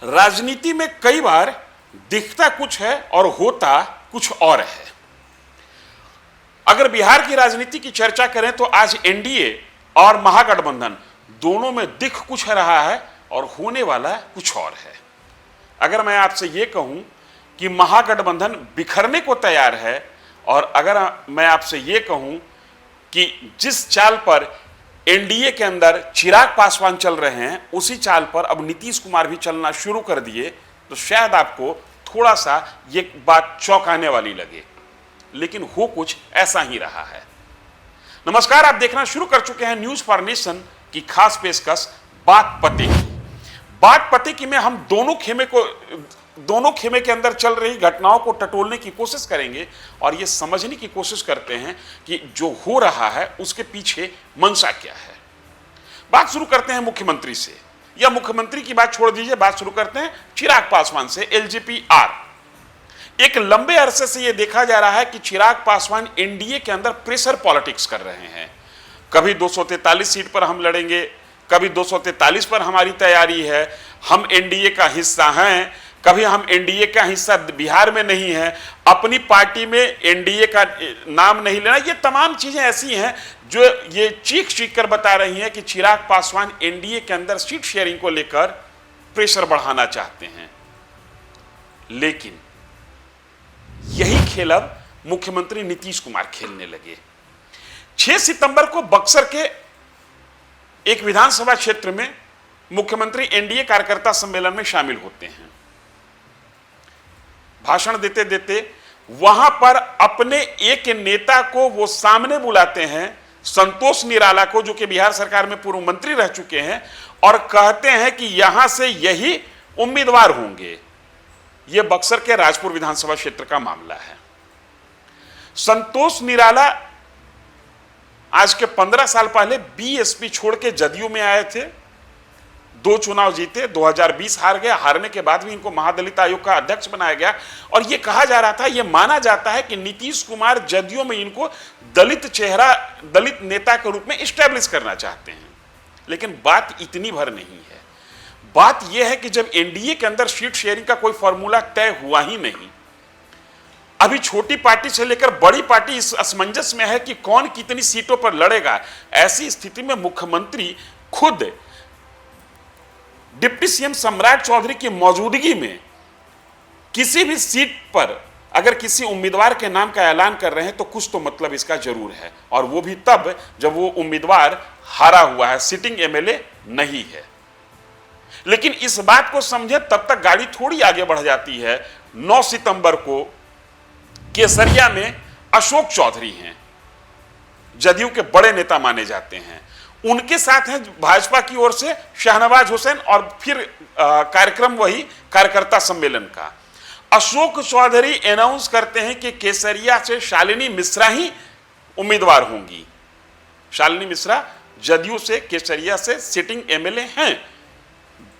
राजनीति में कई बार दिखता कुछ है और होता कुछ और है। अगर बिहार की राजनीति की चर्चा करें तो आज एनडीए और महागठबंधन दोनों में दिख कुछ रहा है और होने वाला कुछ और है। अगर मैं आपसे यह कहूं कि महागठबंधन बिखरने को तैयार है, और अगर मैं आपसे यह कहूं कि जिस चाल पर एनडीए के अंदर चिराग पासवान चल रहे हैं उसी चाल पर अब नीतीश कुमार भी चलना शुरू कर दिए, तो शायद आपको थोड़ा सा ये बात चौंकाने वाली लगे, लेकिन हो कुछ ऐसा ही रहा है। नमस्कार, आप देखना शुरू कर चुके हैं न्यूज फॉर नेशन की खास पेशकश बात पते की में हम दोनों खेमे के अंदर चल रही घटनाओं को टटोलने की कोशिश करेंगे और यह समझने की कोशिश करते हैं कि जो हो रहा है उसके पीछे मंशा क्या है। बात शुरू करते हैं मुख्यमंत्री से, या मुख्यमंत्री की बात छोड़ दीजिए, बात शुरू करते हैं चिराग पासवान से। एलजेपी-आर एक लंबे अरसे से यह देखा जा रहा है कि चिराग पासवान एनडीए के अंदर प्रेशर पॉलिटिक्स कर रहे हैं। कभी 243 सीट पर हम लड़ेंगे, कभी 243 पर हमारी तैयारी है, हम एनडीए का हिस्सा हैं, कभी हम एनडीए का हिस्सा बिहार में नहीं है, अपनी पार्टी में एनडीए का नाम नहीं लेना। ये तमाम चीजें ऐसी हैं जो ये चीख कर बता रही हैं कि चिराग पासवान एनडीए के अंदर सीट शेयरिंग को लेकर प्रेशर बढ़ाना चाहते हैं। लेकिन यही खेल अब मुख्यमंत्री नीतीश कुमार खेलने लगे। 6 सितंबर को बक्सर के एक विधानसभा क्षेत्र में मुख्यमंत्री एनडीए कार्यकर्ता सम्मेलन में शामिल होते हैं। भाषण देते देते वहां पर अपने एक नेता को वो सामने बुलाते हैं, संतोष निराला को, जो कि बिहार सरकार में पूर्व मंत्री रह चुके हैं, और कहते हैं कि यहां से यही उम्मीदवार होंगे। यह बक्सर के राजपुर विधानसभा क्षेत्र का मामला है। संतोष निराला आज के 15 साल पहले बीएसपी छोड़ के जदयू में आए थे, 2 चुनाव जीते, 2020 हार गए। हारने के बाद भी इनको महादलित आयोग का अध्यक्ष बनाया गया और यह कहा जा रहा था, यह माना जाता है कि नीतीश कुमार जदयू में इनको दलित चेहरा, दलित नेता के रूप में इस्टेब्लिश करना चाहते हैं। लेकिन बात इतनी भर नहीं है। बात यह है कि जब एनडीए के अंदर सीट शेयरिंग का कोई फॉर्मूला तय हुआ ही नहीं, अभी छोटी पार्टी से लेकर बड़ी पार्टी इस असमंजस में है कि कौन कितनी सीटों पर लड़ेगा। ऐसी स्थिति में मुख्यमंत्री खुद डिप्टी सीएम सम्राट चौधरी की मौजूदगी में किसी भी सीट पर अगर किसी उम्मीदवार के नाम का ऐलान कर रहे हैं तो कुछ तो मतलब इसका जरूर है, और वो भी तब जब वो उम्मीदवार हारा हुआ है, सिटिंग एमएलए नहीं है। लेकिन इस बात को समझे तब तक गाड़ी थोड़ी आगे बढ़ जाती है। 9 सितंबर को केसरिया में अशोक चौधरी हैं, जदयू के बड़े नेता माने जाते हैं, उनके साथ हैं भाजपा की ओर से शाहनवाज हुसैन, और फिर कार्यक्रम वही कार्यकर्ता सम्मेलन का। अशोक चौधरी अनाउंस करते हैं कि केसरिया से शालिनी मिश्रा ही उम्मीदवार होंगी। शालिनी मिश्रा जदयू से केसरिया से सिटिंग एमएलए हैं,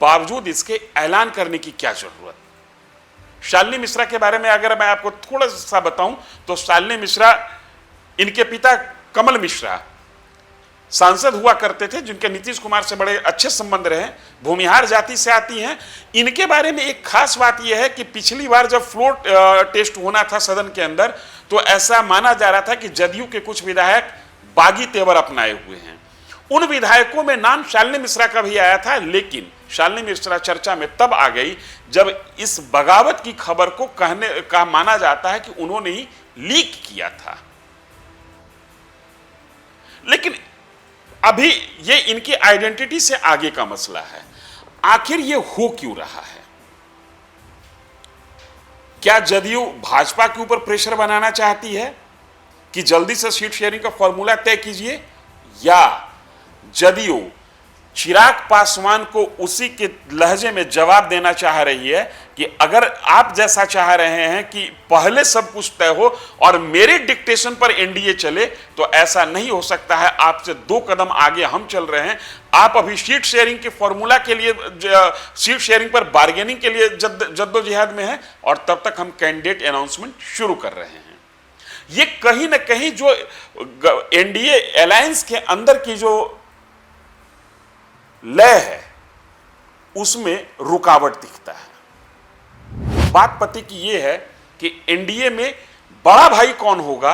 बावजूद इसके ऐलान करने की क्या जरूरत। शालिनी मिश्रा के बारे में अगर मैं आपको थोड़ा सा बताऊं तो शालिनी मिश्रा, इनके पिता कमल मिश्रा सांसद हुआ करते थे, जिनके नीतीश कुमार से बड़े अच्छे संबंध रहे, भूमिहार जाति से आती हैं। इनके बारे में एक खास बात यह है कि पिछली बार जब फ्लोर टेस्ट होना था सदन के अंदर, तो ऐसा माना जा रहा था कि जदयू के कुछ विधायक बागी तेवर अपनाए हुए हैं। उन विधायकों में नाम शालिनी मिश्रा का भी आया था, लेकिन शालिनी मिश्रा चर्चा में तब आ गई जब इस बगावत की खबर को कहने का माना जाता है कि उन्होंने ही लीक किया था। लेकिन अभी ये इनकी आइडेंटिटी से आगे का मसला है। आखिर ये हो क्यों रहा है? क्या जदयू भाजपा के ऊपर प्रेशर बनाना चाहती है कि जल्दी से सीट शेयरिंग का फॉर्मूला तय कीजिए, या जदयू चिराग पासवान को उसी के लहजे में जवाब देना चाह रही है कि अगर आप जैसा चाह रहे हैं कि पहले सब कुछ तय हो और मेरे डिक्टेशन पर एनडीए चले, तो ऐसा नहीं हो सकता है। आपसे 2 कदम आगे हम चल रहे हैं। आप अभी सीट शेयरिंग के फॉर्मूला के लिए, सीट शेयरिंग पर बार्गेनिंग के लिए जद्दोजहद में हैं, और तब तक हम कैंडिडेट अनाउंसमेंट शुरू कर रहे हैं। ये कहीं ना कहीं जो एनडीए अलायंस के अंदर की जो लय है, उसमें रुकावट दिखता है। बात पते की यह है कि एनडीए में बड़ा भाई कौन होगा,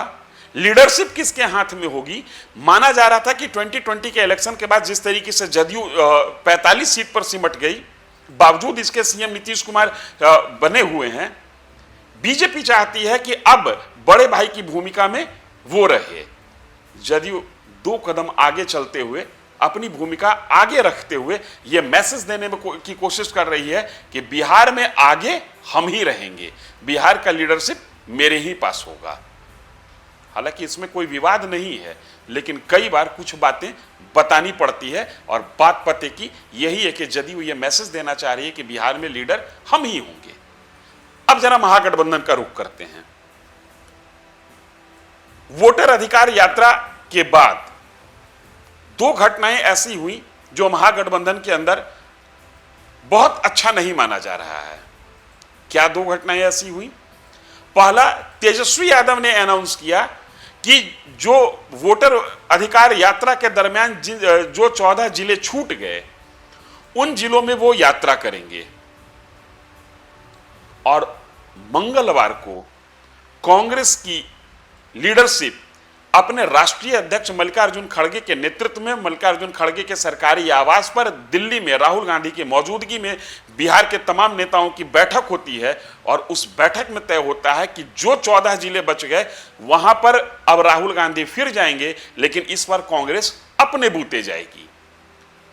लीडरशिप किसके हाथ में होगी। माना जा रहा था कि 2020 के इलेक्शन के बाद जिस तरीके से जदयू 45 सीट पर सिमट गई, बावजूद इसके सीएम नीतीश कुमार बने हुए हैं, बीजेपी चाहती है कि अब बड़े भाई की भूमिका में वो रहे। जदयू 2 कदम आगे चलते हुए, अपनी भूमिका आगे रखते हुए यह मैसेज देने की कोशिश कर रही है कि बिहार में आगे हम ही रहेंगे, बिहार का लीडरशिप मेरे ही पास होगा। हालांकि इसमें कोई विवाद नहीं है, लेकिन कई बार कुछ बातें बतानी पड़ती है और बात पते की यही है कि जदयू ये मैसेज देना चाह रही है कि बिहार में लीडर हम ही होंगे। अब जरा महागठबंधन का रुख करते हैं। वोटर अधिकार यात्रा के बाद 2 घटनाएं ऐसी हुई जो महागठबंधन के अंदर बहुत अच्छा नहीं माना जा रहा है। क्या 2 घटनाएं ऐसी हुई? पहला, तेजस्वी यादव ने अनाउंस किया कि जो वोटर अधिकार यात्रा के दरमियान जो 14 जिले छूट गए, उन जिलों में वो यात्रा करेंगे। और मंगलवार को कांग्रेस की लीडरशिप अपने राष्ट्रीय अध्यक्ष मल्लिकार्जुन खड़गे के नेतृत्व में, मल्लिकार्जुन खड़गे के सरकारी आवास पर दिल्ली में राहुल गांधी की मौजूदगी में बिहार के तमाम नेताओं की बैठक होती है और उस बैठक में तय होता है कि जो 14 जिले बच गए वहां पर अब राहुल गांधी फिर जाएंगे, लेकिन इस बार कांग्रेस अपने बूते जाएगी।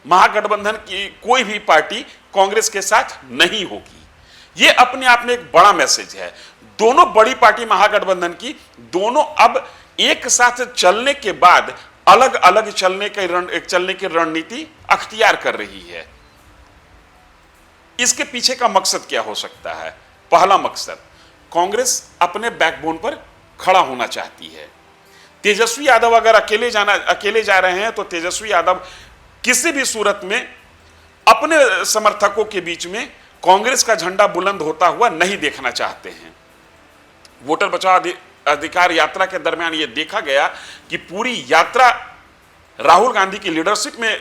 महागठबंधन की कोई भी पार्टी कांग्रेस के साथ नहीं होगी। यह अपने आप में एक बड़ा मैसेज है। दोनों बड़ी पार्टी महागठबंधन की, दोनों अब एक साथ चलने के बाद अलग अलग चलने की रणनीति अख्तियार कर रही है। इसके पीछे का मकसद क्या हो सकता है? पहला मकसद, कांग्रेस अपने बैकबोन पर खड़ा होना चाहती है। तेजस्वी यादव अगर अकेले जा रहे हैं तो तेजस्वी यादव किसी भी सूरत में अपने समर्थकों के बीच में कांग्रेस का झंडा बुलंद होता हुआ नहीं देखना चाहते हैं। वोटर बचाओ अधिकार यात्रा के दरमियान यह देखा गया कि पूरी यात्रा राहुल गांधी की लीडरशिप में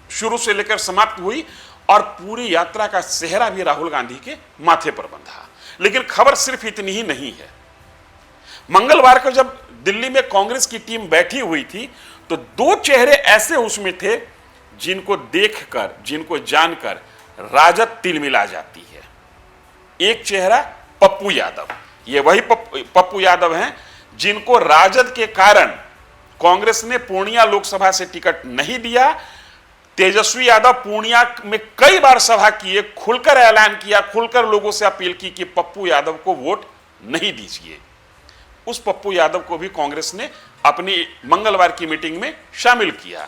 शुरू से लेकर समाप्त हुई और पूरी यात्रा का सेहरा भी राहुल गांधी के माथे पर बंधा। लेकिन खबर सिर्फ इतनी ही नहीं है। मंगलवार को जब दिल्ली में कांग्रेस की टीम बैठी हुई थी तो 2 चेहरे ऐसे उसमें थे जिनको देखकर, जिनको जानकर राजद तिलमिला जाती है। एक चेहरा पप्पू यादव, ये वही पप्पू यादव हैं जिनको राजद के कारण कांग्रेस ने पूर्णिया लोकसभा से टिकट नहीं दिया। तेजस्वी यादव पूर्णिया में कई बार सभा किए, खुलकर ऐलान किया, खुलकर लोगों से अपील की कि पप्पू यादव को वोट नहीं दीजिए। उस पप्पू यादव को भी कांग्रेस ने अपनी मंगलवार की मीटिंग में शामिल किया।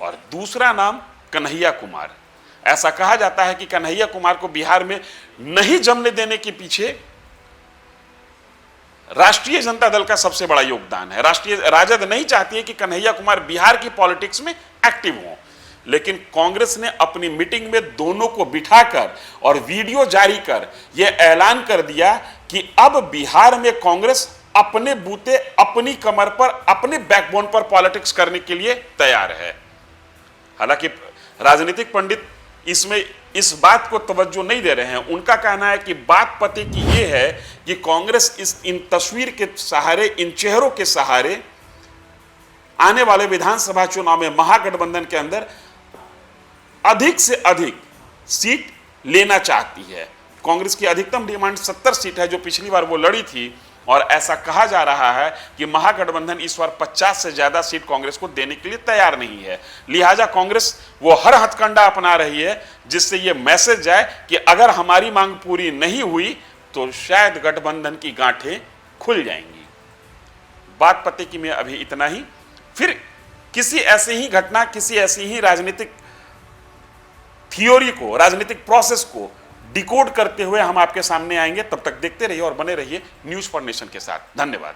और दूसरा नाम कन्हैया कुमार। ऐसा कहा जाता है कि कन्हैया कुमार को बिहार में नहीं जमने देने के पीछे राष्ट्रीय जनता दल का सबसे बड़ा योगदान है। राजद नहीं चाहती है कि कन्हैया कुमार बिहार की पॉलिटिक्स में एक्टिव हों, लेकिन कांग्रेस ने अपनी मीटिंग में दोनों को बिठाकर और वीडियो जारी कर यह ऐलान कर दिया कि अब बिहार में कांग्रेस अपने बूते, अपनी कमर पर, अपने बैकबोन पर पॉलिटिक्स करने के लिए तैयार है। हालांकि राजनीतिक पंडित इसमें इस बात को तवज्जो नहीं दे रहे हैं। उनका कहना है कि बात पते की यह है कि कांग्रेस इन तस्वीर के सहारे, इन चेहरों के सहारे आने वाले विधानसभा चुनाव में महागठबंधन के अंदर अधिक से अधिक सीट लेना चाहती है। कांग्रेस की अधिकतम डिमांड 70 सीट है जो पिछली बार वो लड़ी थी, और ऐसा कहा जा रहा है कि महागठबंधन इस बार 50 से ज्यादा सीट कांग्रेस को देने के लिए तैयार नहीं है। लिहाजा कांग्रेस वो हर हथकंडा अपना रही है जिससे ये मैसेज जाए कि अगर हमारी मांग पूरी नहीं हुई तो शायद गठबंधन की गांठें खुल जाएंगी। बात पते की में अभी इतना ही। फिर किसी ऐसी ही घटना, किसी ऐसी ही राजनीतिक थियोरी को, राजनीतिक प्रोसेस को डिकोड करते हुए हम आपके सामने आएंगे। तब तक देखते रहिए और बने रहिए न्यूज़ फॉर नेशन के साथ। धन्यवाद।